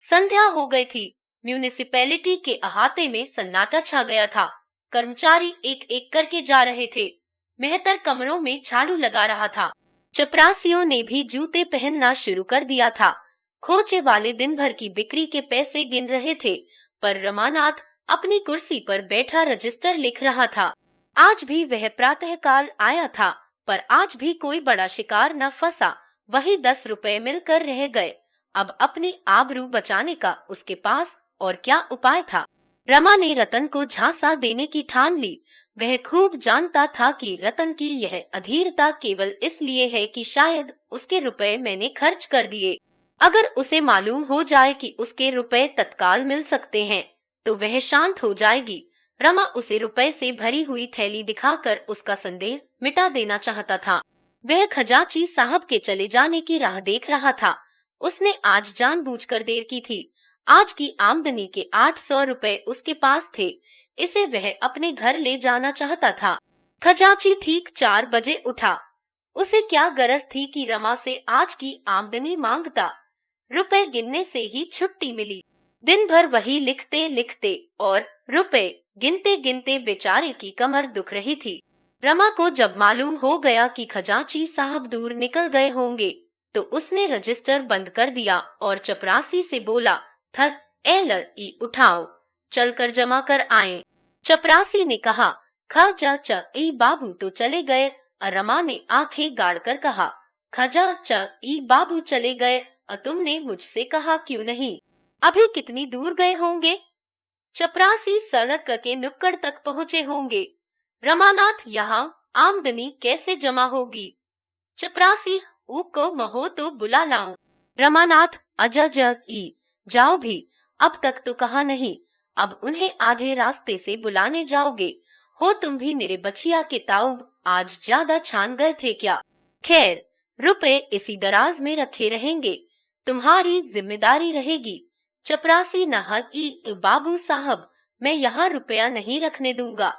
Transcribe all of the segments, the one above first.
संध्या हो गई थी। म्यूनिसिपैलिटी के अहाते में सन्नाटा छा गया था। कर्मचारी एक एक करके जा रहे थे। मेहतर कमरों में झाड़ू लगा रहा था। चपरासियों ने भी जूते पहनना शुरू कर दिया था। खोचे वाले दिन भर की बिक्री के पैसे गिन रहे थे, पर रमानाथ अपनी कुर्सी पर बैठा रजिस्टर लिख रहा था। आज भी वह प्रातःकाल आया था, पर आज भी कोई बड़ा शिकार न फंसा। वही 10 रुपए मिलकर रह गए। अब अपनी आबरू बचाने का उसके पास और क्या उपाय था। रमा ने रतन को झांसा देने की ठान ली। वह खूब जानता था कि रतन की यह अधीरता केवल इसलिए है कि शायद उसके रुपए मैंने खर्च कर दिए। अगर उसे मालूम हो जाए कि उसके रुपए तत्काल मिल सकते हैं, तो वह शांत हो जाएगी। रमा उसे रुपए से भरी हुई थैली दिखाकर उसका संदेह मिटा देना चाहता था। वह खजांची साहब के चले जाने की राह देख रहा था। उसने आज जानबूझकर देर की थी। आज की आमदनी के 800 रुपए उसके पास थे। इसे वह अपने घर ले जाना चाहता था। खजांची ठीक 4 बजे उठा। उसे क्या गरज थी कि रमा से आज की आमदनी मांगता। रुपए गिनने से ही छुट्टी मिली। दिन भर वही लिखते लिखते और रुपए गिनते गिनते बेचारे की कमर दुख रही थी। रमा को जब मालूम हो गया कि खजांची साहब दूर निकल गए होंगे, तो उसने रजिस्टर बंद कर दिया और चपरासी से बोला, थक ई उठाओ, चलकर जमा कर आए। चपरासी ने कहा, खजा ई बाबू तो चले गए। रमा ने आंखें गाड़कर कहा, खजा ई बाबू चले गए, तुमने मुझसे कहा क्यों नहीं? अभी कितनी दूर गए होंगे? चपरासी सड़क के नुक्कड़ तक पहुँचे होंगे। रमानाथ, यहाँ आमदनी कैसे जमा होगी? चपरासी, को महो तो बुला लाऊं। रमानाथ, ई जाओ भी, अब तक तो कहा नहीं। अब उन्हें आधे रास्ते से बुलाने जाओगे? हो तुम भी मेरे बचिया के ताऊब, आज ज्यादा छान गए थे क्या? खैर, रुपए इसी दराज में रखे रहेंगे, तुम्हारी जिम्मेदारी रहेगी। चपरासी बाबू साहब, मैं यहाँ रुपया नहीं रखने दूंगा।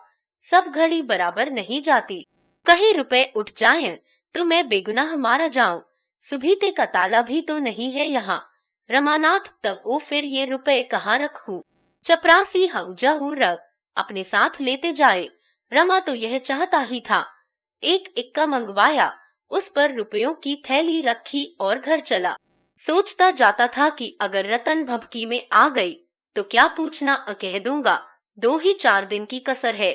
सब घड़ी बराबर नहीं जाती। कहीं रुपए उठ जाएं तो मैं बेगुनाह मारा जाऊं। सुभीते का ताला भी तो नहीं है यहाँ। रमानाथ, तब वो फिर ये रुपए कहाँ रखूं? चपरासी, हऊ रख, अपने साथ लेते जाए। रमा तो यह चाहता ही था। एक इक्का मंगवाया, उस पर रुपयों की थैली रखी और घर चला। सोचता जाता था कि अगर रतन भभकी में आ गई तो क्या पूछना, कह दूंगा। 2 ही 4 दिन की कसर है।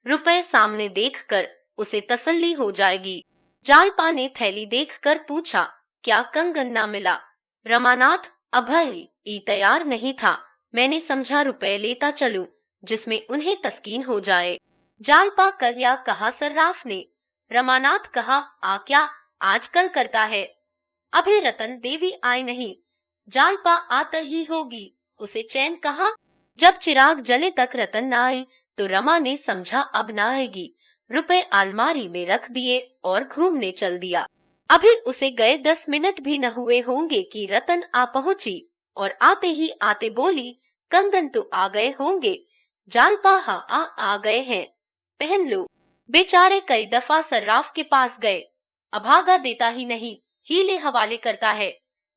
रुपए सामने देखकर उसे तसल्ली हो जाएगी। जालपा ने थैली देखकर पूछा, क्या कंगन ना मिला? रमानाथ, अभय तैयार नहीं था। मैंने समझा रुपए लेता चलूं, जिसमें उन्हें तस्कीन हो जाए। जालपा, करिया कहा सर्राफ ने। रमानाथ कहा, आ क्या आजकल करता है? अभी रतन देवी आई नहीं। जालपा, आतर ही होगी, उसे चैन कहा। जब चिराग जले तक रतन न आई तो रमा ने समझा अब न आएगी। रुपए अलमारी में रख दिए और घूमने चल दिया। अभी उसे गए 10 मिनट भी न हुए होंगे कि रतन आ पहुंची और आते ही आते बोली, कंगन तो आ गए होंगे। जालपा, हाँ आ गए हैं, पहन लो। बेचारे कई दफा सर्राफ के पास गए, अभागा देता ही नहीं, हीले हवाले करता है।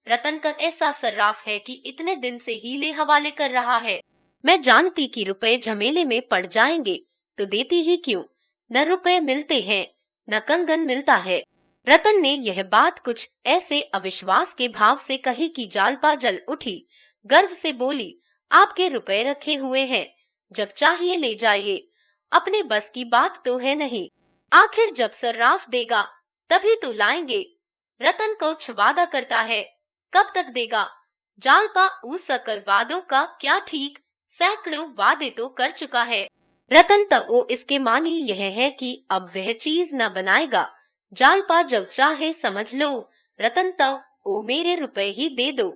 रतन का ऐसा सर्राफ है कि इतने दिन से हीले हवाले कर रहा है। मैं जानती कि रुपए झमेले में पड़ जाएंगे तो देती ही क्यों। न रुपए मिलते हैं, न कंगन मिलता है। रतन ने यह बात कुछ ऐसे अविश्वास के भाव से कही कि जालपा जल उठी। गर्व से बोली, आपके रुपए रखे हुए हैं, जब चाहिए ले जाइए। अपने बस की बात तो है नहीं। आखिर जब सर्राफ देगा तभी तो लाएंगे। रतन कुछ वादा करता है, कब तक देगा? जालपा, उस सकल वादों का क्या ठीक, सैकड़ों वादे तो कर चुका है। रतन तो इसके मानी यह है कि अब वह चीज न बनाएगा। जालपा, जब चाहे समझ लो। रतन तो मेरे रुपए ही दे दो,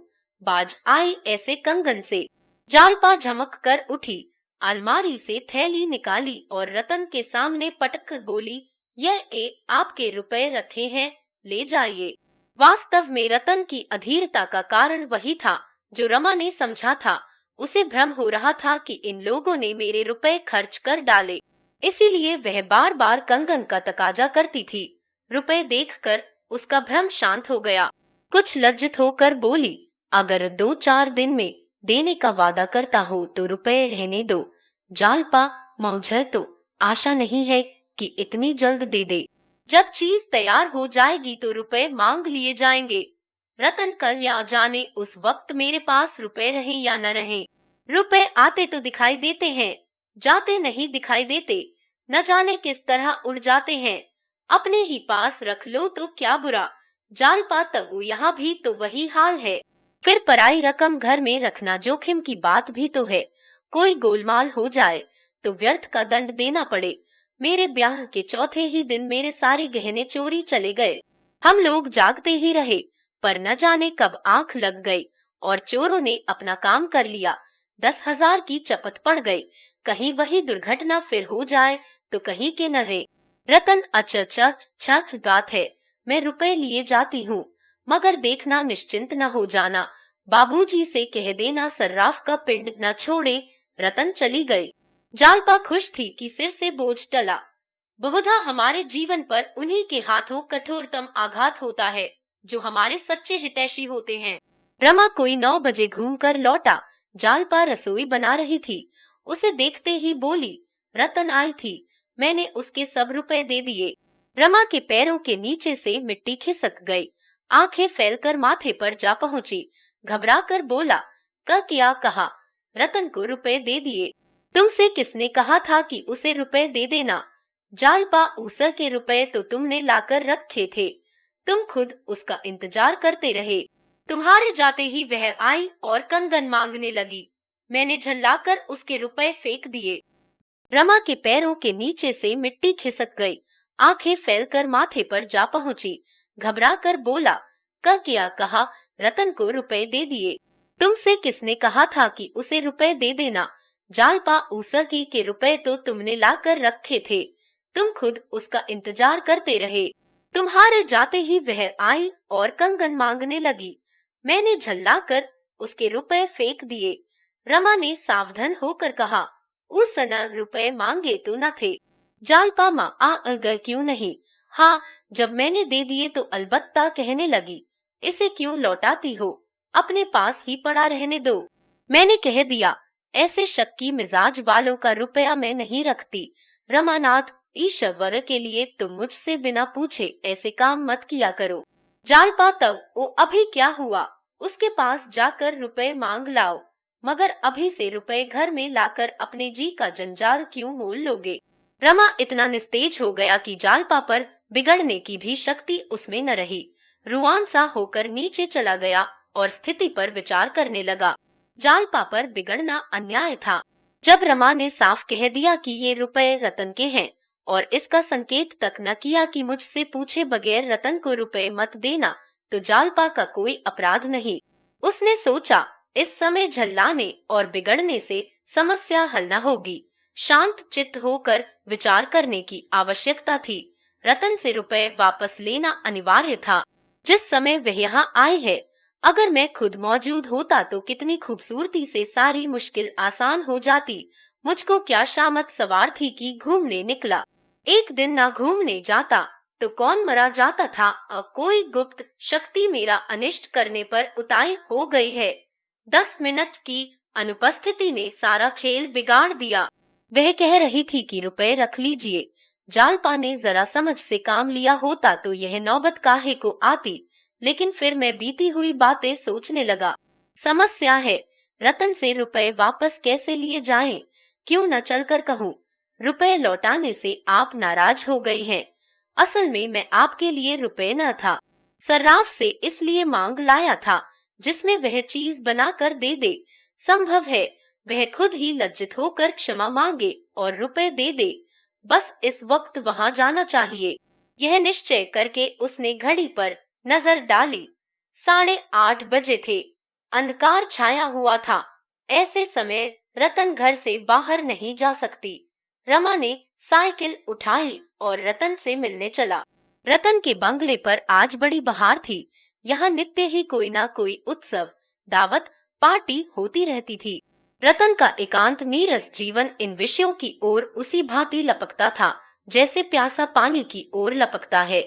बाज आई ऐसे कंगन से। जालपा झमक कर उठी, अलमारी से थैली निकाली और रतन के सामने पटक कर बोली, यह आपके रुपए रखे हैं, ले जाइए। वास्तव में रतन की अधीरता का कारण वही था जो रमा ने समझा था। उसे भ्रम हो रहा था कि इन लोगों ने मेरे रुपए खर्च कर डाले, इसीलिए वह बार बार कंगन का तकाजा करती थी। रुपए देखकर उसका भ्रम शांत हो गया। कुछ लज्जित होकर बोली, अगर 2-4 दिन में देने का वादा करता हो तो रुपए रहने दो। जालपा, मुझे तो आशा नहीं है कि इतनी जल्द दे दे। जब चीज तैयार हो जाएगी तो रुपए मांग लिए जाएंगे। रतन, कल या जाने उस वक्त मेरे पास रुपए रहे या न रहे। रुपए आते तो दिखाई देते हैं, जाते नहीं दिखाई देते। न जाने किस तरह उड़ जाते हैं। अपने ही पास रख लो तो क्या बुरा। जालपा, तब यहाँ भी तो वही हाल है। फिर पराई रकम घर में रखना जोखिम की बात भी तो है। कोई गोलमाल हो जाए तो व्यर्थ का दंड देना पड़े। मेरे ब्याह के चौथे ही दिन मेरे सारे गहने चोरी चले गए। हम लोग जागते ही रहे, पर न जाने कब आंख लग गई और चोरों ने अपना काम कर लिया। 10,000 की चपत पड़ गई। कहीं वही दुर्घटना फिर हो जाए तो कहीं के न रहे। रतन, अच्छा छठ बात है, मैं रुपए लिए जाती हूँ, मगर देखना निश्चिंत न हो जाना। बाबूजी से कह देना सर्राफ का पिंड न छोड़े। रतन चली गई। जालपा खुश थी कि सिर से बोझ टला। बहुधा हमारे जीवन पर उन्हीं के हाथों कठोरतम आघात होता है जो हमारे सच्चे हितैषी होते हैं। रमा कोई 9 बजे घूमकर लौटा। जालपा रसोई बना रही थी। उसे देखते ही बोली, रतन आई थी, मैंने उसके सब रुपए दे दिए। रमा के पैरों के नीचे से मिट्टी खिसक गई। आंखें फैलकर माथे पर जा पहुंची। घबराकर बोला, क्या कहा? रतन को रुपए दे दिए। तुमसे किसने कहा था कि उसे रुपए दे देना? जालपा, ऊसर के रुपए तो तुमने लाकर रखे थे। तुम खुद उसका इंतजार करते रहे। तुम्हारे जाते ही वह आई और कंगन मांगने लगी। मैंने झल्लाकर उसके रुपए फेंक दिए। रमा के पैरों के नीचे से मिट्टी खिसक गई। आंखें फैलकर माथे पर जा पहुंची। घबराकर बोला, क्या कहा? रतन को रुपए दे दिए। तुमसे किसने कहा था कि उसे रुपए दे देना? जालपा, ऊसर की के रुपए तो तुमने लाकर रखे थे। तुम खुद उसका इंतजार करते रहे। तुम्हारे जाते ही वह आई और कंगन मांगने लगी। मैंने झल्लाकर उसके रुपए फेंक दिए। रमा ने सावधान होकर कहा, उस समय रुपए मांगे तो न थे। जालपा, माँ अगर क्यों नहीं? हाँ, जब मैंने दे दिए तो अलबत्ता कहने लगी, इसे क्यों लौटाती हो? अपने पास ही पड़ा रहने दो। मैंने कह दिया, ऐसे शक्की मिजाज वालों का रुपया मैं नहीं रखती। रमानाथ, ईश्वर के लिए तुम मुझसे बिना पूछे ऐसे काम मत किया करो। जालपा, तब वो अभी क्या हुआ? उसके पास जाकर रुपए मांग लाओ, मगर अभी से रुपए घर में लाकर अपने जी का जंजाल क्यों मोल लोगे? रमा इतना निस्तेज हो गया कि जालपा पर बिगड़ने की भी शक्ति उसमें न रही। रुआन सा होकर नीचे चला गया और स्थिति पर विचार करने लगा। जालपा पर बिगड़ना अन्याय था। जब रमा ने साफ कह दिया कि ये रुपए रतन के हैं और इसका संकेत तक न किया कि मुझसे पूछे बगैर रतन को रुपए मत देना, तो जालपा का कोई अपराध नहीं। उसने सोचा, इस समय झल्लाने और बिगड़ने से समस्या हल न होगी। शांत चित्त होकर विचार करने की आवश्यकता थी। रतन से रुपए वापस लेना अनिवार्य था। जिस समय वह यहाँ आए है, अगर मैं खुद मौजूद होता तो कितनी खूबसूरती से सारी मुश्किल आसान हो जाती। मुझको क्या शामत सवार थी कि घूमने निकला। एक दिन ना घूमने जाता तो कौन मरा जाता था। अब कोई गुप्त शक्ति मेरा अनिष्ट करने पर उताय हो गई है। 10 मिनट की अनुपस्थिति ने सारा खेल बिगाड़ दिया। वह कह रही थी कि रुपए रख लीजिए। जालपा ने जरा समझ से काम लिया होता तो यह नौबत काहे को आती, लेकिन फिर मैं बीती हुई बातें सोचने लगा। समस्या है, रतन से रुपए वापस कैसे लिए जाएं? क्यों न चलकर कहूँ, रुपए लौटाने से आप नाराज हो गई हैं। असल में मैं आपके लिए रुपए न था, सर्राफ से इसलिए मांग लाया था जिसमें वह चीज बना कर दे दे। संभव है वह खुद ही लज्जित होकर क्षमा मांगे और रुपए दे दे। बस इस वक्त वहां जाना चाहिए। यह निश्चय करके उसने घड़ी पर नजर डाली। 8:30 बजे थे। अंधकार छाया हुआ था। ऐसे समय रतन घर से बाहर नहीं जा सकती। रमा ने साइकिल उठाई और रतन से मिलने चला। रतन के बंगले पर आज बड़ी बहार थी। यहाँ नित्य ही कोई ना कोई उत्सव, दावत, पार्टी होती रहती थी। रतन का एकांत नीरस जीवन इन विषयों की ओर उसी भांति लपकता था जैसे प्यासा पानी की ओर लपकता है।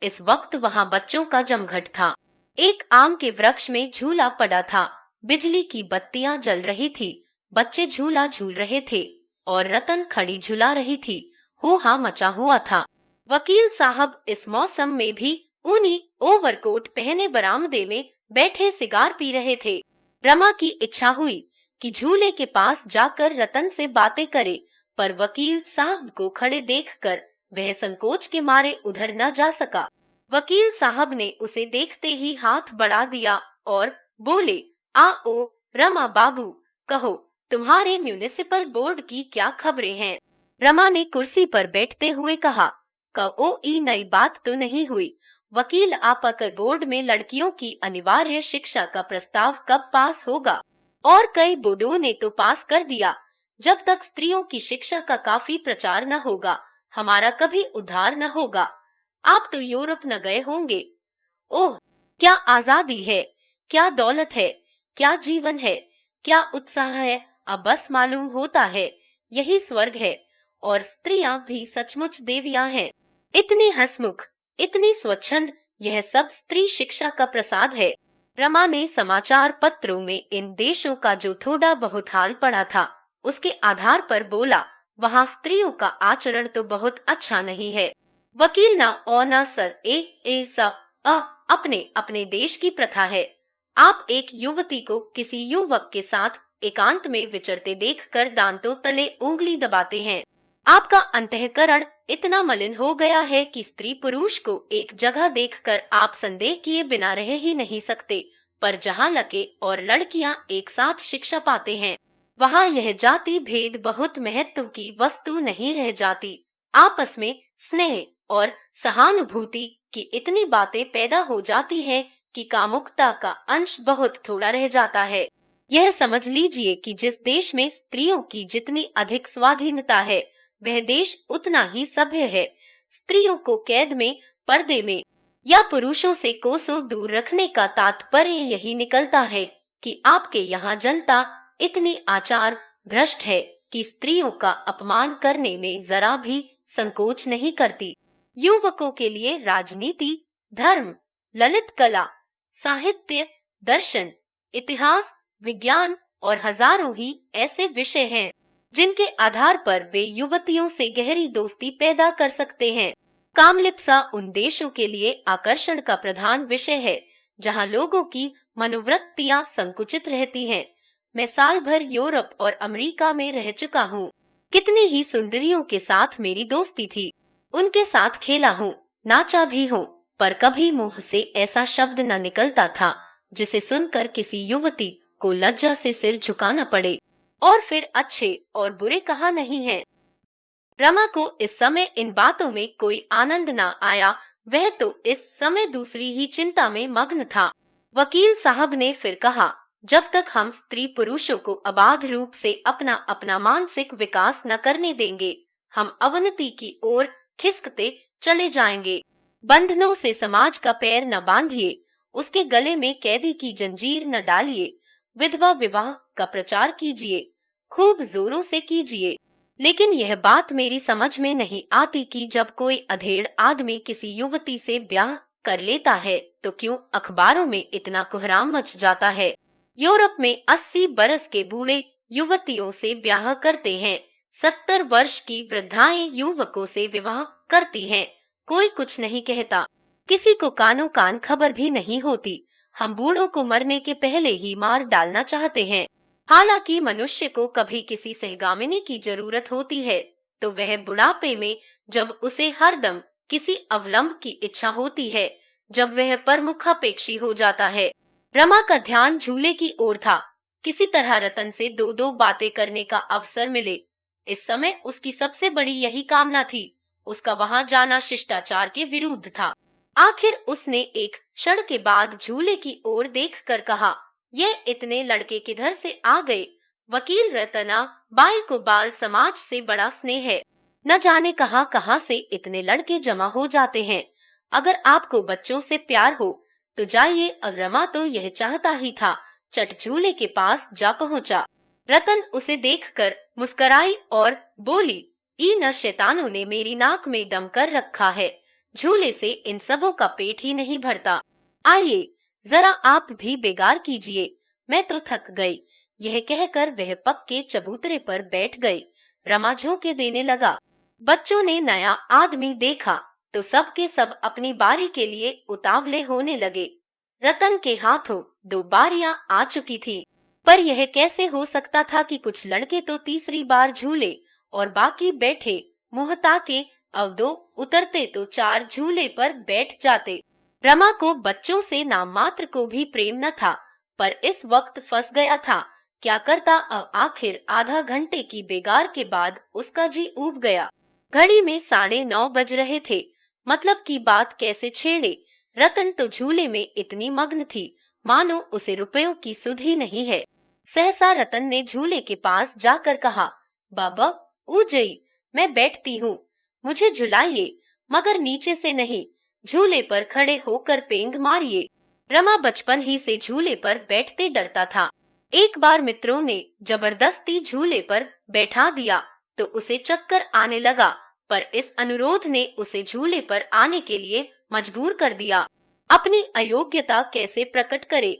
इस वक्त वहाँ बच्चों का जमघट था। एक आम के वृक्ष में झूला पड़ा था। बिजली की बत्तियां जल रही थी, बच्चे झूला झूल रहे थे और रतन खड़ी झुला रही थी। हो हा मचा हुआ था। वकील साहब इस मौसम में भी ऊनी ओवरकोट पहने बरामदे में बैठे सिगार पी रहे थे। रमा की इच्छा हुई कि झूले के पास जाकर रतन से बातें करे, पर वकील साहब को खड़े देखकर वह संकोच के मारे उधर न जा सका। वकील साहब ने उसे देखते ही हाथ बढ़ा दिया और बोले, आओ रमा बाबू, कहो तुम्हारे म्युनिसिपल बोर्ड की क्या खबरें हैं। रमा ने कुर्सी पर बैठते हुए कहा, कोई नई बात तो नहीं हुई। वकील आपा कर बोर्ड में लड़कियों की अनिवार्य शिक्षा का प्रस्ताव कब पास होगा? और कई बोर्डों ने तो पास कर दिया। जब तक स्त्रियों की शिक्षा का काफी प्रचार न होगा, हमारा कभी उद्धार न होगा। आप तो यूरोप न गए होंगे। ओह, क्या आजादी है, क्या दौलत है, क्या जीवन है, क्या उत्साह है। अब बस मालूम होता है यही स्वर्ग है, और स्त्रियां भी सचमुच देवियां हैं। इतनी हंसमुख, इतनी स्वच्छंद, यह सब स्त्री शिक्षा का प्रसाद है। रमा ने समाचार पत्रों में इन देशों का जो थोड़ा बहुत हाल पढ़ा था, उसके आधार पर बोला, वहाँ स्त्रियों का आचरण तो बहुत अच्छा नहीं है। वकील ना और ना सर ए स अ अपने अपने देश की प्रथा है। आप एक युवती को किसी युवक के साथ एकांत में विचरते देखकर दांतों तले उंगली दबाते हैं। आपका अंतःकरण इतना मलिन हो गया है कि स्त्री पुरुष को एक जगह देखकर आप संदेह किए बिना रह ही नहीं सकते। पर जहाँ लड़के और लड़कियाँ एक साथ शिक्षा पाते हैं, वहाँ यह जाति भेद बहुत महत्व की वस्तु नहीं रह जाती। आपस में स्नेह और सहानुभूति की इतनी बातें पैदा हो जाती है कि कामुकता का अंश बहुत थोड़ा रह जाता है। यह समझ लीजिए कि जिस देश में स्त्रियों की जितनी अधिक स्वाधीनता है, वह देश उतना ही सभ्य है। स्त्रियों को कैद में, पर्दे में या पुरुषों से कोसों दूर रखने का तात्पर्य यही निकलता है कि आपके यहाँ जनता इतनी आचार भ्रष्ट है कि स्त्रियों का अपमान करने में जरा भी संकोच नहीं करती। युवकों के लिए राजनीति, धर्म, ललित कला, साहित्य, दर्शन, इतिहास, विज्ञान और हजारों ही ऐसे विषय हैं जिनके आधार पर वे युवतियों से गहरी दोस्ती पैदा कर सकते हैं। कामलिप्सा उन देशों के लिए आकर्षण का प्रधान विषय है जहां लोगों की मनोवृत्तियां संकुचित रहती हैं। मैं साल भर यूरोप और अमेरिका में रह चुका हूँ। कितनी ही सुंदरियों के साथ मेरी दोस्ती थी। उनके साथ खेला हूँ, नाचा भी हूँ, पर कभी मुंह से ऐसा शब्द न निकलता था जिसे सुनकर किसी युवती को लज्जा से सिर झुकाना पड़े। और फिर अच्छे और बुरे कहा नहीं है। रमा को इस समय इन बातों में कोई आनंद न आया। वह तो इस समय दूसरी ही चिंता में मग्न था। वकील साहब ने फिर कहा, जब तक हम स्त्री पुरुषों को अबाध रूप से अपना अपना मानसिक विकास न करने देंगे, हम अवनति की ओर खिसकते चले जाएंगे। बंधनों से समाज का पैर न बांधिए, उसके गले में कैदी की जंजीर न डालिए। विधवा विवाह का प्रचार कीजिए, खूब जोरों से कीजिए। लेकिन यह बात मेरी समझ में नहीं आती कि जब कोई अधेड़ आदमी किसी युवती से ब्याह कर लेता है तो क्यों अखबारों में इतना कोहराम मच जाता है। यूरोप में 80 बरस के बूढ़े युवतियों से ब्याह करते हैं। 70 वर्ष की वृद्धाएं युवकों से विवाह करती हैं। कोई कुछ नहीं कहता, किसी को कानों कान खबर भी नहीं होती। हम बूढ़ों को मरने के पहले ही मार डालना चाहते हैं। हालांकि मनुष्य को कभी किसी सहगामिनी की जरूरत होती है तो वह बुढ़ापे में, जब उसे हरदम किसी अवलंब की इच्छा होती है, जब वह परमुखापेक्षी हो जाता है। रमा का ध्यान झूले की ओर था। किसी तरह रतन से दो दो बातें करने का अवसर मिले। इस समय उसकी सबसे बड़ी यही कामना थी। उसका वहां जाना शिष्टाचार के विरुद्ध था। आखिर उसने एक क्षण के बाद झूले की ओर देखकर कहा, ये इतने लड़के किधर से आ गए? वकील रतना बाई को बाल समाज से बड़ा स्नेह है। न जाने कहां कहां से इतने लड़के जमा हो जाते हैं। अगर आपको बच्चों से प्यार हो तो जाइए। अब रमा तो यह चाहता ही था। चट झूले के पास जा पहुंचा। रतन उसे देखकर मुस्कराई और बोली, न शैतानों ने मेरी नाक में दम कर रखा है। झूले से इन सबों का पेट ही नहीं भरता। आइए जरा आप भी बेगार कीजिए। मैं तो थक गई। यह कहकर वह पक्के चबूतरे पर बैठ गई। रमा झोंके देने लगा। बच्चों ने नया आदमी देखा तो सब के सब अपनी बारी के लिए उतावले होने लगे। रतन के हाथों 2 बारियां आ चुकी थी, पर यह कैसे हो सकता था कि कुछ लड़के तो तीसरी बार झूले और बाकी बैठे मुंह ताके। अब 2 उतरते तो 4 झूले पर बैठ जाते। रमा को बच्चों से नाम मात्र को भी प्रेम न था, पर इस वक्त फंस गया था। क्या करता अब? आखिर आधा घंटे की बेगार के बाद उसका जी ऊब गया। घड़ी में 9:30 बज रहे थे। मतलब की बात कैसे छेड़े। रतन तो झूले में इतनी मग्न थी मानो उसे रुपयों की सुध ही नहीं है। सहसा रतन ने झूले के पास जाकर कहा, बाबा ऊजई, मैं बैठती हूँ, मुझे झुलाइए, मगर नीचे से नहीं, झूले पर खड़े होकर पेंग मारिए। रमा बचपन ही से झूले पर बैठते डरता था। एक बार मित्रों ने जबरदस्ती झूले पर बैठा दिया तो उसे चक्कर आने लगा, पर इस अनुरोध ने उसे झूले पर आने के लिए मजबूर कर दिया। अपनी अयोग्यता कैसे प्रकट करे।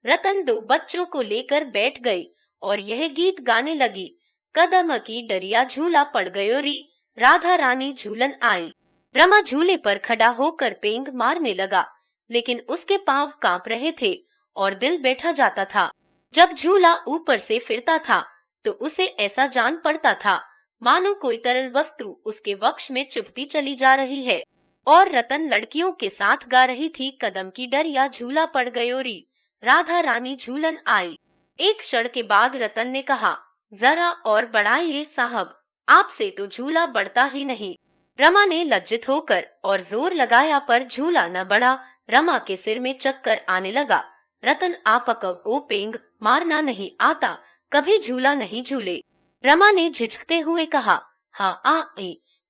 रतन 2 बच्चों को लेकर बैठ गई और यह गीत गाने लगी, कदम की डरिया झूला पड़ गयो री, राधा रानी झूलन आई। रमा झूले पर खड़ा होकर पेंग मारने लगा, लेकिन उसके पांव कांप रहे थे और दिल बैठा जाता था। जब झूला ऊपर से फिरता था तो उसे ऐसा जान पड़ता था मानो कोई तरल वस्तु उसके वक्ष में चुभती चली जा रही है। और रतन लड़कियों के साथ गा रही थी, कदम की डरिया झूला पड़ गयो री, राधा रानी झूलन आई। एक क्षण के बाद रतन ने कहा, जरा और बढ़ाइए साहब, आपसे तो झूला बढ़ता ही नहीं। रमा ने लज्जित होकर और जोर लगाया पर झूला न बढ़ा। रमा के सिर में चक्कर आने लगा। रतन आप कब ओ पेंग मारना नहीं आता, कभी झूला नहीं झूले। रमा ने झिझकते हुए कहा, हाँ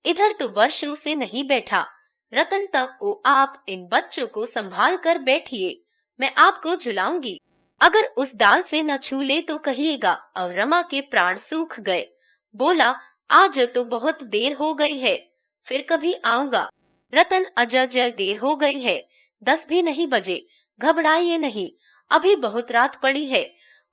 इधर तो वर्षों से नहीं बैठा। रतन तब ओ आप इन बच्चों को संभाल कर बैठिए, मैं आपको झुलाऊंगी। अगर उस डाल से न छूले तो कहिएगा। अब रमा के प्राण सूख गए। बोला, आज तो बहुत देर हो गई है, फिर कभी आऊंगा। रतन अजय देर हो गई है, 10 भी नहीं बजे, घबराइए नहीं, अभी बहुत रात पड़ी है,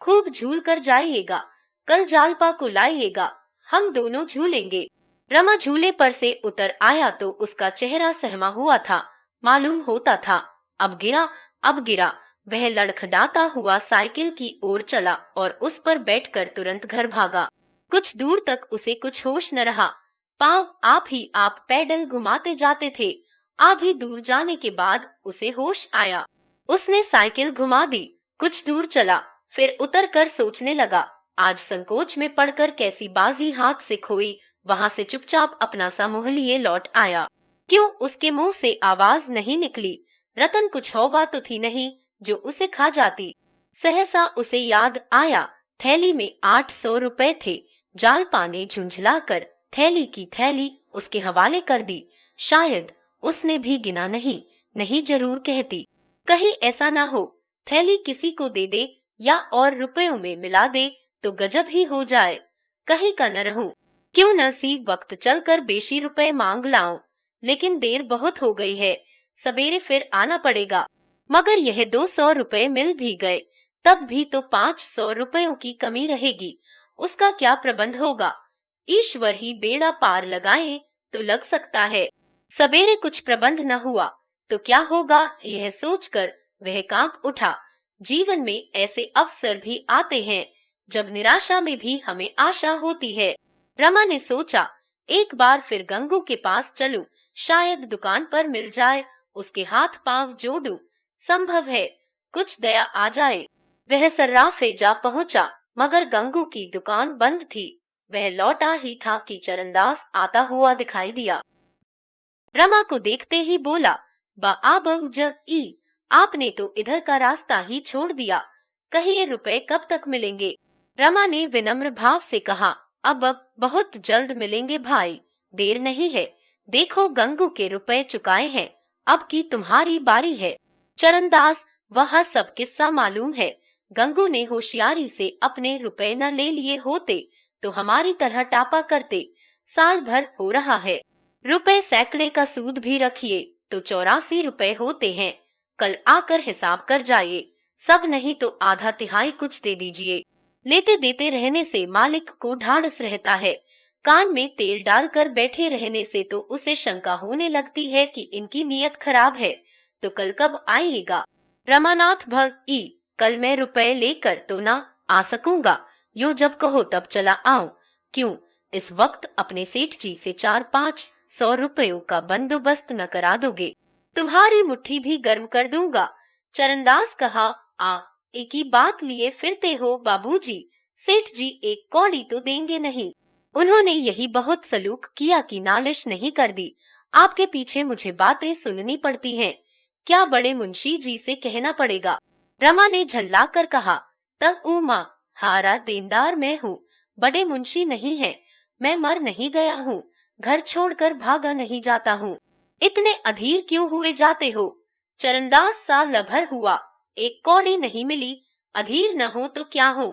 खूब झूल कर जाइएगा, कल जालपा को लाइएगा, हम दोनों झूलेंगे। रमा झूले पर से उतर आया तो उसका चेहरा सहमा हुआ था, मालूम होता था अब गिरा। वह लड़खड़ाता हुआ साइकिल की ओर चला और उस पर बैठकर तुरंत घर भागा। कुछ दूर तक उसे कुछ होश न रहा। पांव आप पैडल घुमाते जाते थे। आधी दूर जाने के बाद उसे होश आया। उसने साइकिल घुमा दी, कुछ दूर चला, फिर उतरकर सोचने लगा, आज संकोच में पड़कर कैसी बाजी हाथ से खोई। वहां से चुपचाप अपना सा मुंह लिए लौट आया। क्यों उसके मुंह से आवाज नहीं निकली। रतन कुछ हौवा तो थी नहीं जो उसे खा जाती। सहसा उसे याद आया, थैली में 800 रुपए थे। जालपा ने झुंझलाकर थैली की थैली उसके हवाले कर दी। शायद उसने भी गिना नहीं जरूर कहती, कहीं ऐसा ना हो थैली किसी को दे दे या और रुपयों में मिला दे तो गजब ही हो जाए। कहीं का न रहूं, क्यों न सी वक्त चलकर बेशी रुपए मांग लाऊं। लेकिन देर बहुत हो गई है, सवेरे फिर आना पड़ेगा। मगर यह 200 रुपए मिल भी गए तब भी तो 500 रुपयों की कमी रहेगी। उसका क्या प्रबंध होगा। ईश्वर ही बेड़ा पार लगाए तो लग सकता है। सवेरे कुछ प्रबंध न हुआ तो क्या होगा, यह सोचकर वह कांप उठा। जीवन में ऐसे अवसर भी आते हैं जब निराशा में भी हमें आशा होती है। रमा ने सोचा, एक बार फिर गंगू के पास चलूं, शायद दुकान पर मिल जाए, उसके हाथ पांव जोड़ूं, संभव है कुछ दया आ जाए। वह सर्राफे जा पहुंचा, मगर गंगू की दुकान बंद थी। वह लौटा ही था कि चरणदास आता हुआ दिखाई दिया। रमा को देखते ही बोला, आपने तो इधर का रास्ता ही छोड़ दिया, कहिए रुपए कब तक मिलेंगे। रमा ने विनम्र भाव से कहा, अब बहुत जल्द मिलेंगे भाई, देर नहीं है। देखो गंगू के रुपए चुकाए हैं, अब की तुम्हारी बारी है। चरणदास, वह सब किस्सा मालूम है। गंगू ने होशियारी से अपने रुपए न ले लिए होते तो हमारी तरह टापा करते। साल भर हो रहा है, रुपए सैकड़े का सूद भी रखिए तो 84 रुपए होते हैं। कल आकर हिसाब कर जाइए। सब नहीं तो आधा तिहाई कुछ दे दीजिए। लेते देते रहने से मालिक को ढाढ़स रहता है, कान में तेल डालकर बैठे रहने से तो उसे शंका होने लगती है कि इनकी नीयत खराब है, तो कल कब आएगा। रमानाथ भई, कल मैं रुपए लेकर तो ना आ सकूंगा, यूं जब कहो तब चला आऊं। क्यों, इस वक्त अपने सेठ जी से 400-500 रुपयों का बंदोबस्त न करा दोगे? तुम्हारी मुट्ठी भी गर्म कर दूंगा। चरणदास कहा, एक ही बात लिए फिरते हो बाबूजी, सेठ जी एक कौड़ी तो देंगे नहीं। उन्होंने यही बहुत सलूक किया कि नालिश नहीं कर दी। आपके पीछे मुझे बातें सुननी पड़ती हैं, क्या बड़े मुंशी जी से कहना पड़ेगा। रमा ने झल्ला कर कहा, तब उमा, हारा देनदार मैं हूँ, बड़े मुंशी नहीं है। मैं मर नहीं गया हूँ, घर छोड़कर भागा नहीं जाता हूँ। इतने अधीर क्यों हुए जाते हो? चरणदास सा लभर हुआ, एक कौड़ी नहीं मिली, अधीर न हो तो क्या हो,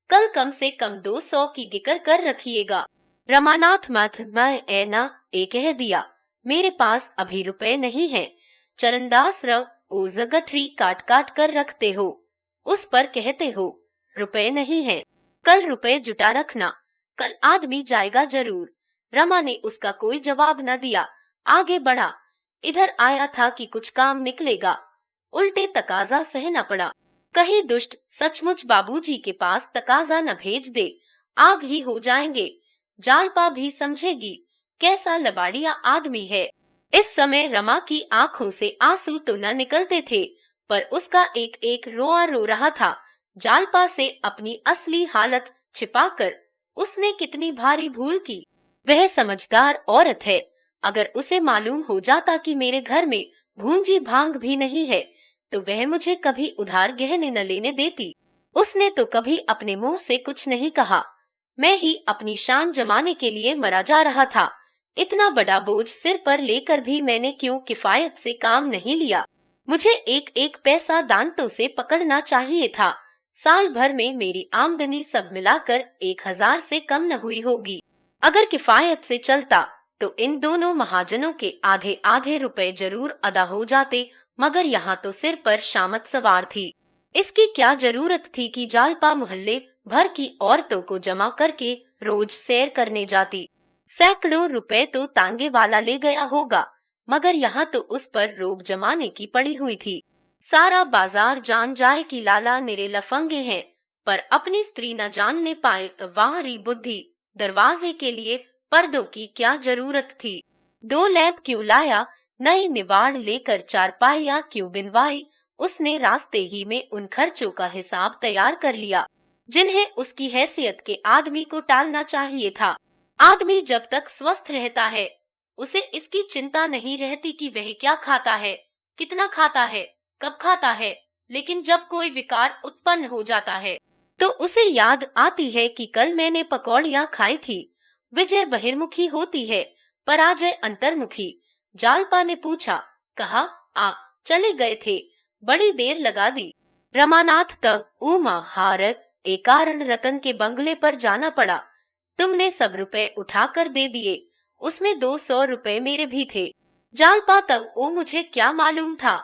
कल कम से कम 200 की गिकर कर रखिएगा। रमानाथ मथ मैं ऐना ए कह दिया, मेरे पास अभी रुपए नहीं है। चरणदास रव ओ जगठरी काट काट कर रखते हो, उस पर कहते हो रुपए नहीं है, कल रुपए जुटा रखना, कल आदमी जाएगा जरूर। रमा ने उसका कोई जवाब न दिया, आगे बढ़ा। इधर आया था कि कुछ काम निकलेगा, उल्टे तकाजा सहना पड़ा। कहीं दुष्ट सचमुच बाबूजी के पास तकाजा न भेज दे, आग ही हो जाएंगे। जालपा भी समझेगी कैसा लबाड़िया आदमी है। इस समय रमा की आंखों से आंसू तो न निकलते थे, पर उसका एक एक रोआ रो रहा था। जालपा से अपनी असली हालत छिपाकर उसने कितनी भारी भूल की। वह समझदार औरत है, अगर उसे मालूम हो जाता कि मेरे घर में भूंजी भांग भी नहीं है, तो वह मुझे कभी उधार गहने न लेने देती। उसने तो कभी अपने मुंह से कुछ नहीं कहा, मैं ही अपनी शान जमाने के लिए मरा जा रहा था। इतना बड़ा बोझ सिर पर लेकर भी मैंने क्यों किफायत से काम नहीं लिया? मुझे एक एक पैसा दांतों से पकड़ना चाहिए था। साल भर में मेरी आमदनी सब मिलाकर 1000 से कम न हुई होगी। अगर किफायत से चलता तो इन दोनों महाजनों के आधे आधे रुपए जरूर अदा हो जाते, मगर यहाँ तो सिर पर शामत सवार थी। इसकी क्या जरूरत थी कि जालपा मोहल्ले भर की औरतों को जमा करके रोज सैर करने जाती। सैकड़ों रुपए तो तांगे वाला ले गया होगा, मगर यहाँ तो उस पर रोब जमाने की पड़ी हुई थी। सारा बाजार जान जाए कि लाला निरे लफंगे हैं, पर अपनी स्त्री न जानने पाए तो वाहरी बुद्धि। दरवाजे के लिए पर्दों की क्या जरूरत थी? 2 लैंप क्यों लाया? नई निवाड़ लेकर चारपाइयां क्यों बिनवाई? उसने रास्ते ही में उन खर्चों का हिसाब तैयार कर लिया, जिन्हें उसकी हैसियत के आदमी को टालना चाहिए था। आदमी जब तक स्वस्थ रहता है, उसे इसकी चिंता नहीं रहती कि वह क्या खाता है, कितना खाता है, कब खाता है। लेकिन जब कोई विकार उत्पन्न हो जाता है, तो उसे याद आती है कि कल मैंने पकौड़ियां खाई थी। विजय बहिर्मुखी होती है, पराजय अंतर्मुखी। जालपा ने पूछा, कहा, चले गए थे, बड़ी देर लगा दी। रमानाथ तब उमा हारक एक कारण रतन के बंगले पर जाना पड़ा। तुमने सब रुपए उठाकर दे दिए, उसमें 200 रुपए मेरे भी थे। जालपा तब ओ मुझे क्या मालूम था,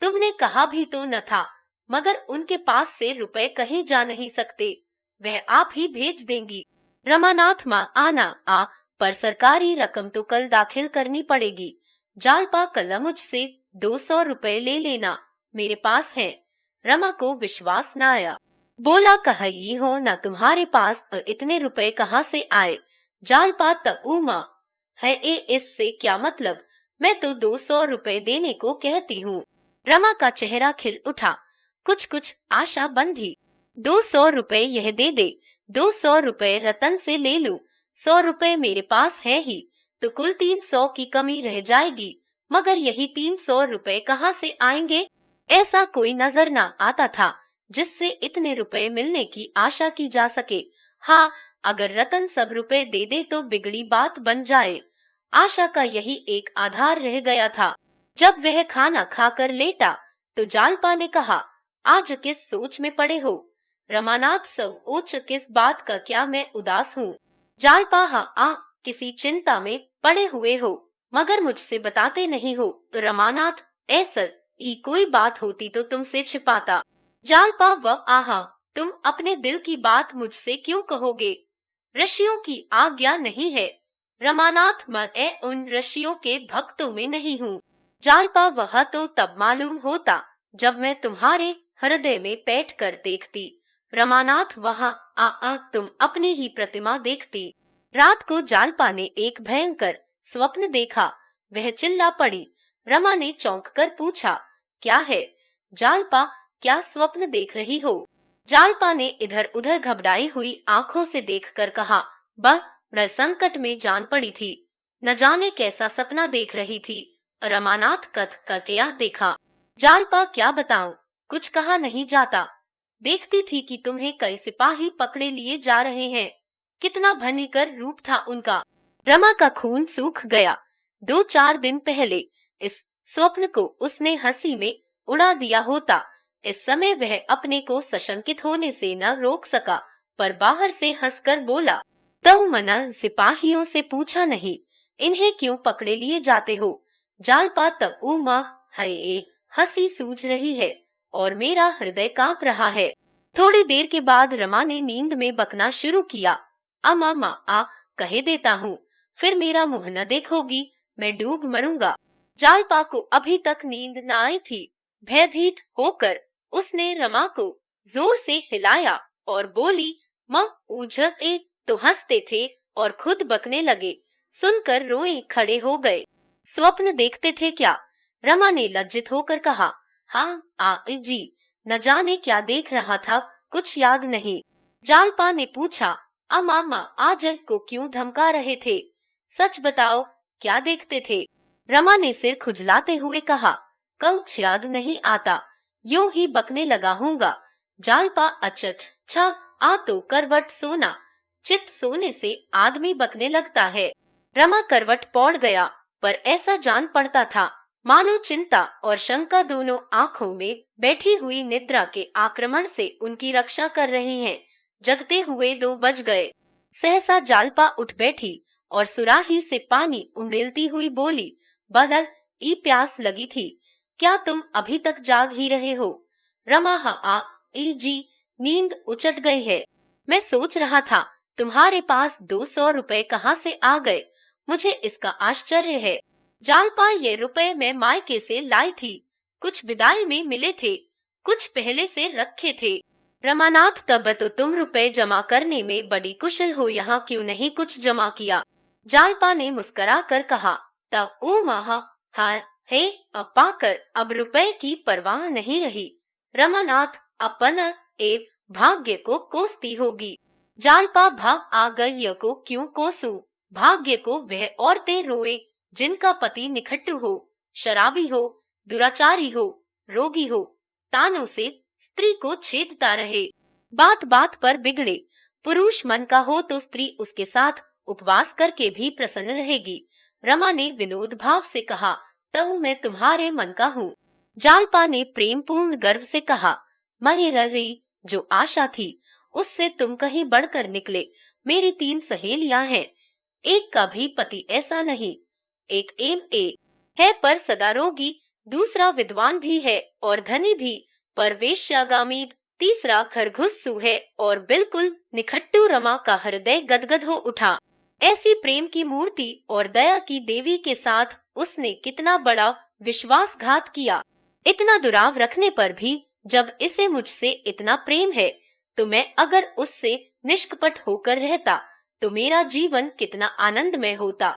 तुमने कहा भी तो न था, मगर उनके पास से रुपए कहीं जा नहीं सकते, वह आप ही भेज देंगी। रमानाथ माँ आना पर सरकारी रकम तो कल दाखिल करनी पड़ेगी। जालपा कल मुझसे 200 रुपए ले लेना, मेरे पास है। रमा को विश्वास न आया, बोला, कही हो न तुम्हारे पास इतने रुपए कहाँ से आए? जालपा उमा है, इससे क्या मतलब, मैं तो 200 रुपए देने को कहती हूँ। रमा का चेहरा खिल उठा, कुछ कुछ आशा बंधी। 200 रुपए यह दे दे, 200 रुपए रतन से ले लूं, 100 रुपए मेरे पास है ही, तो कुल 300 की कमी रह जाएगी। मगर यही 300 रुपए कहाँ से आएंगे? ऐसा कोई नजर न आता था जिससे इतने रुपए मिलने की आशा की जा सके। हाँ, अगर रतन सब रुपए दे दे तो बिगड़ी बात बन जाए। आशा का यही एक आधार रह गया था। जब वह खाना खाकर लेटा तो जालपा ने कहा, आज किस सोच में पड़े हो? रमानाथ सब ओच किस बात का, क्या मैं उदास हूँ? जालपा, किसी चिंता में पड़े हुए हो, मगर मुझसे बताते नहीं हो। रमानाथ, ऐसा कोई बात होती तो तुमसे छिपाता। जालपा व आहा, तुम अपने दिल की बात मुझसे क्यों कहोगे? ऋषियों की आज्ञा नहीं है। रमानाथ, मैं उन ऋषियों के भक्तों में नहीं हूँ। जालपा, वह तो तब मालूम होता जब मैं तुम्हारे हृदय में बैठकर देखती। रमानाथ, वहाँ तुम अपनी ही प्रतिमा देखती। रात को जालपा ने एक भयंकर स्वप्न देखा। वह चिल्ला पड़ी। रमा ने चौंक कर पूछा, क्या है? जालपा, क्या स्वप्न देख रही हो? जालपा ने इधर उधर घबराई हुई आंखों से देखकर कहा, बड़ संकट में जान पड़ी थी। न जाने कैसा सपना देख रही थी। रमानाथ, क्या देखा? जालपा, क्या बताऊं, कुछ कहा नहीं जाता। देखती थी कि तुम्हें कई सिपाही पकड़े लिए जा रहे हैं। कितना भयंकर रूप था उनका। रमा का खून सूख गया। 2-4 दिन पहले इस स्वप्न को उसने हंसी में उड़ा दिया होता। इस समय वह अपने को सशंकित होने से न रोक सका, पर बाहर से हंसकर बोला, तो मना सिपाहियों से पूछा नहीं, इन्हें क्यों पकड़े लिए जाते हो? जालपा, तब उमा है, हंसी सूझ रही है और मेरा हृदय कांप रहा है। थोड़ी देर के बाद रमा ने नींद में बकना शुरू किया, अमा माँ कहे देता हूँ, फिर मेरा मुंह न देखोगी, मैं डूब मरूंगा। जालपा को अभी तक नींद न आई थी। भयभीत होकर उसने रमा को जोर से हिलाया और बोली, माँ ऊझे तो हंसते थे और खुद बकने लगे। सुनकर रोए खड़े हो गए। स्वप्न देखते थे क्या? रमा ने लज्जित होकर कहा, हाँ जी, न जाने क्या देख रहा था, कुछ याद नहीं। जालपा ने पूछा, मामा आज को क्यों धमका रहे थे? सच बताओ, क्या देखते थे? रमा ने सिर खुजलाते हुए कहा, कुछ याद नहीं आता, यूं ही बकने लगा हूँगा। जालपा, अच्छा तो करवट सोना। चित सोने से आदमी बकने लगता है। रमा करवट पौड़ गया, पर ऐसा जान पड़ता था मानो चिंता और शंका दोनों आंखों में बैठी हुई निद्रा के आक्रमण से उनकी रक्षा कर रहे हैं। जगते हुए 2 बज गए। सहसा जालपा उठ बैठी और सुराही से पानी उंडेलती हुई बोली, बदल ई प्यास लगी थी, क्या तुम अभी तक जाग ही रहे हो? रमा, जी, नींद उचट गई है। मैं सोच रहा था तुम्हारे पास 200 रुपए कहाँ से आ गए, मुझे इसका आश्चर्य है। जालपा, ये रुपए मैं मायके से लाई थी, कुछ विदाई में मिले थे, कुछ पहले से रखे थे। रमानाथ, तब तो तुम रुपए जमा करने में बड़ी कुशल हो, यहाँ क्यों नहीं कुछ जमा किया? जालपा ने मुस्करा कर कहा, तब ओ महा है पाकर अब रुपए की परवाह नहीं रही। रमानाथ, अपन एव भाग्य को कोसती होगी। जालपा, भाग आ गई को क्यों कोसू? भाग्य को वह औरतें रोए जिनका पति निखट्टू हो, शराबी हो, दुराचारी हो, रोगी हो, तानों से स्त्री को छेदता रहे, बात बात पर बिगड़े। पुरुष मन का हो तो स्त्री उसके साथ उपवास करके भी प्रसन्न रहेगी। रमा ने विनोद भाव से कहा, तब मैं तुम्हारे मन का हूँ। जालपा ने प्रेमपूर्ण गर्व से कहा, मरे जो आशा थी उससे तुम कहीं बढ़कर निकले। मेरी 3 सहेलियां हैं, एक का भी पति ऐसा नहीं। एक MA है पर सदा रोगी, दूसरा विद्वान भी है और धनी भी पर वेश्यागामी, तीसरा खरगुस्सू है और बिल्कुल निखट्टू। रमा का हृदय गदगद हो उठा। ऐसी प्रेम की मूर्ति और दया की देवी के साथ उसने कितना बड़ा विश्वासघात किया। इतना दुराव रखने पर भी जब इसे मुझसे इतना प्रेम है, तो मैं अगर उससे निष्कपट होकर रहता तो मेरा जीवन कितना आनंदमय होता।